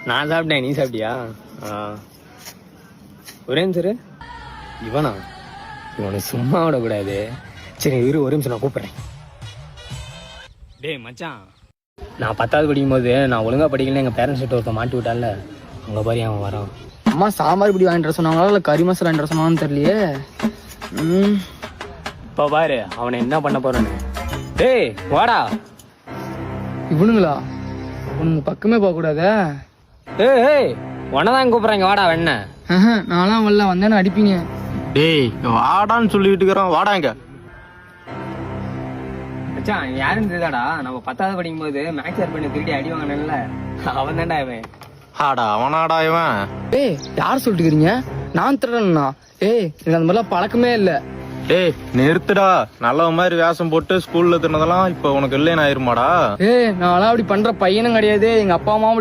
நான் சாப்பிட்டேன், நீ சாப்பிட்டியா? ஒரே நிமிஷம் இவனா, இவனை சும்மா விடக்கூடாது. சரி இரு, ஒரு நிமிஷம் நான் கூப்பிட்றேன். டேய் மச்சான், நான் 10வது படிக்கும் போது நான் ஒழுங்கா படிக்கல, எங்கள் பேரண்ட்ஸ் கிட்ட ஒருத்த மாட்டி விட்டால, உங்க பாரி அவன் வரான். அம்மா சாம்பார் இப்படி வாங்கிட்டு சொன்னாங்களா இல்லை கறி மசாலா வாங்கிட்டு சொன்னாங்கன்னு தெரியலையே. இப்போ பாரு அவனை என்ன பண்ண போறேன்னு. டேய் வாடா. இவனுங்களா? உனக்கு பக்கமே போகக்கூடாதே. ஏய் உன்னதான் கூப்பிட்றாங்க, வாடா வெண்ண. நான்லாம் வரல, வந்தேன்னு அடிப்பீங்க. டேய் வாடான்னு சொல்லிட்டு இருக்கிறோம், வாடாங்க. மச்சான் யாருன்னு தெரியாடா, நம்ம 10வது படிக்கும் போது மேக்ஸ் சார் பண்ணி திருடி அடி வாங்கினேன்ல, அவன் தான்டா இவன். ஆடா அவனாடா இவன். ஏய் யார் சொல்லிட்டுக்கிறீங்க? நான் திருடனா? ஏய் எனக்கு அந்த மாதிரிலாம் பழக்கமே இல்லை. டேய் நிறுத்துடா, நல்ல மாதிரி வேஷம் போட்டு ஸ்கூல்ல தின்னதெல்லாம் இப்ப உனக்கு இல்லைன்னு ஆயிருமாடா. ஏய் நான்லாம் அப்படி பண்ற பையனும் கிடையாது, எங்க அப்பா அம்மாவும்